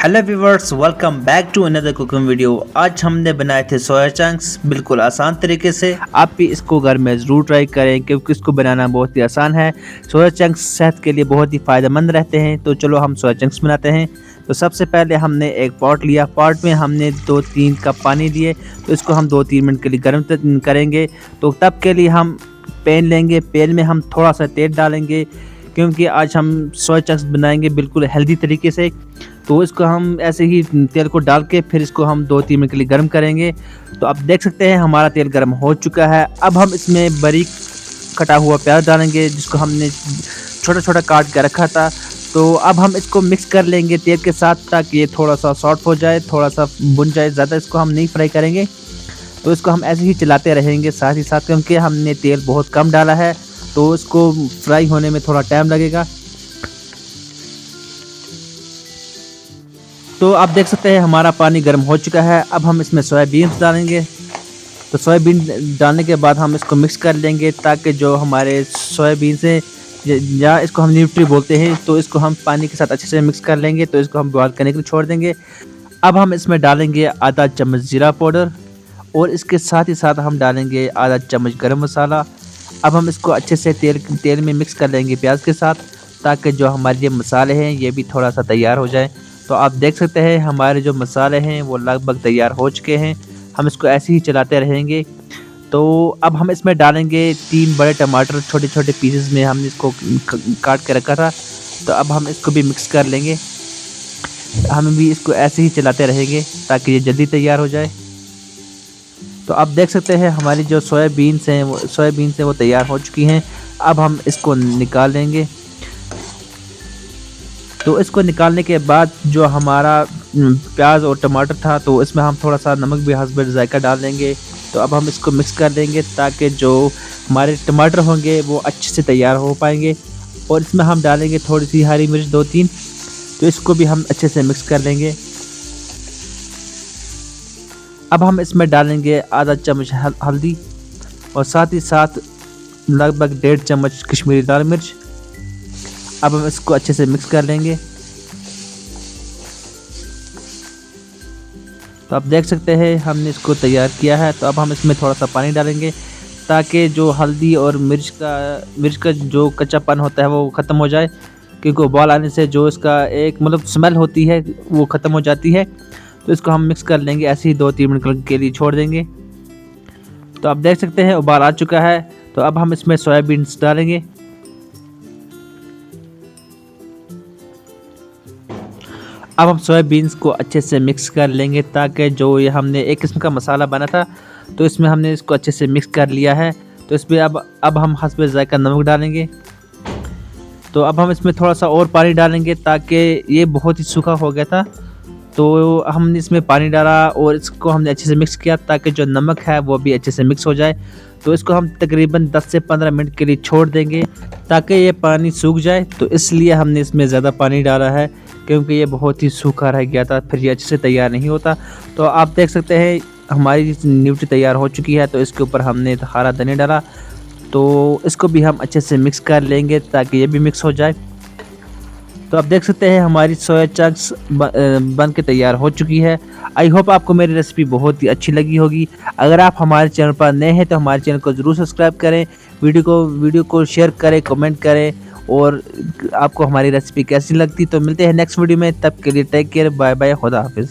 Hello viewers, welcome back to another cooking video. आज हमने बनाए थे सोया चंक्स बिल्कुल आसान तरीके से। आप भी इसको घर में ज़रूर ट्राई करें क्योंकि इसको बनाना बहुत ही आसान है। सोया चंक्स सेहत के लिए बहुत ही फ़ायदेमंद रहते हैं। तो चलो हम सोया चंक्स बनाते हैं। तो सबसे पहले हमने एक पॉट लिया, पॉट में हमने 2-3 कप पानी लिए। तो इसको हम 2-3 मिनट के लिए गर्म करेंगे। तो तब के लिए हम पैन लेंगे, पैन में हम थोड़ा सा तेल डालेंगे क्योंकि आज हम सोया चंक्स बनाएंगे बिल्कुल हेल्दी तरीके से। तो इसको हम ऐसे ही तेल को डाल के फिर इसको हम 2-3 मिनट के लिए गर्म करेंगे। तो आप देख सकते हैं हमारा तेल गर्म हो चुका है। अब हम इसमें बारीक कटा हुआ प्याज डालेंगे जिसको हमने छोटा छोटा काट कर रखा था। तो अब हम इसको मिक्स कर लेंगे तेल के साथ ताकि ये थोड़ा सा सॉफ्ट हो जाए, थोड़ा सा भुन जाए। ज़्यादा इसको हम नहीं फ्राई करेंगे। तो इसको हम ऐसे ही चलाते रहेंगे साथ ही साथ, क्योंकि हमने तेल बहुत कम डाला है तो इसको फ्राई होने में थोड़ा टाइम लगेगा। तो आप देख सकते हैं हमारा पानी गर्म हो चुका है। अब हम इसमें सोयाबीन डालेंगे। तो सोयाबीन डालने के बाद हम इसको मिक्स कर लेंगे ताकि जो हमारे सोयाबीन से, या इसको हम न्यूट्री बोलते हैं, तो इसको हम पानी के साथ अच्छे से मिक्स कर लेंगे। तो इसको हम बॉयल करने के लिए छोड़ देंगे। अब हम इसमें डालेंगे आधा चम्मच जीरा पाउडर और इसके साथ ही साथ हम डालेंगे आधा चम्मच गरम मसाला। अब हम इसको अच्छे से तेल में मिक्स कर लेंगे प्याज के साथ ताकि जो हमारे ये मसाले हैं ये भी थोड़ा सा तैयार हो जाए। तो आप देख सकते हैं हमारे जो मसाले हैं वो लगभग तैयार हो चुके हैं। हम इसको ऐसे ही चलाते रहेंगे। तो अब हम इसमें डालेंगे 3 बड़े टमाटर, छोटे छोटे पीसेस में हमने इसको काट के रखा था। तो अब हम इसको भी मिक्स कर लेंगे। हम भी इसको ऐसे ही चलाते रहेंगे ताकि ये जल्दी तैयार हो जाए। तो आप देख सकते हैं हमारी जो सोयाबीन्स हैं वो तैयार हो चुकी हैं। अब हम इसको निकाल लेंगे। तो इसको निकालने के बाद जो हमारा प्याज और टमाटर था तो इसमें हम थोड़ा सा नमक भी हस्ब जायका डाल देंगे। तो अब हम इसको मिक्स कर देंगे ताकि जो हमारे टमाटर होंगे वो अच्छे से तैयार हो पाएंगे। और इसमें हम डालेंगे थोड़ी सी हरी मिर्च 2-3। तो इसको भी हम अच्छे से मिक्स कर लेंगे। अब हम इसमें डालेंगे आधा चम्मच हल्दी और साथ ही साथ लगभग 1.5 चम्मच कश्मीरी लाल मिर्च। अब हम इसको अच्छे से मिक्स कर लेंगे। तो आप देख सकते हैं हमने इसको तैयार किया है। तो अब हम इसमें थोड़ा सा पानी डालेंगे ताकि जो हल्दी और मिर्च का जो कच्चापन होता है वो ख़त्म हो जाए, क्योंकि उबाल आने से जो इसका एक स्मेल होती है वो ख़त्म हो जाती है। तो इसको हम मिक्स कर लेंगे, ऐसे ही 2-3 मिनट के लिए छोड़ देंगे। तो आप देख सकते हैं उबाल आ चुका है। तो अब हम इसमें सोयाबीन्स डालेंगे। अब हम सोयाबीन्स को अच्छे से मिक्स कर लेंगे ताकि जो ये हमने एक किस्म का मसाला बना था तो इसमें हमने इसको अच्छे से मिक्स कर लिया है। तो इसमें अब हम हस्ब जायका नमक डालेंगे। तो अब हम इसमें थोड़ा सा और पानी डालेंगे ताकि ये बहुत ही सूखा हो गया था। तो हमने इसमें पानी डाला और इसको हमने अच्छे से मिक्स किया ताकि जो नमक है वो भी अच्छे से मिक्स हो जाए। तो इसको हम तकरीबन 10 से 15 मिनट के लिए छोड़ देंगे ताकि ये पानी सूख जाए। तो इसलिए हमने इसमें ज़्यादा पानी डाला है क्योंकि ये बहुत ही सूखा रह गया था, फिर ये अच्छे से तैयार नहीं होता। तो आप देख सकते हैं हमारी न्यूट्री तैयार हो चुकी है। तो इसके ऊपर हमने हरा धनिया डाला। तो इसको भी हम अच्छे से मिक्स कर लेंगे ताकि ये भी मिक्स हो जाए। तो आप देख सकते हैं हमारी सोया चंक्स बन के तैयार हो चुकी है। आई होप आपको मेरी रेसिपी बहुत ही अच्छी लगी होगी। अगर आप हमारे चैनल पर नए हैं तो हमारे चैनल को ज़रूर सब्सक्राइब करें, वीडियो को शेयर करें, कमेंट करें। और आपको हमारी रेसिपी कैसी लगती तो मिलते हैं नेक्स्ट वीडियो में। तब के लिए टेक केयर, बाय बाय, खुदा हाफिज़।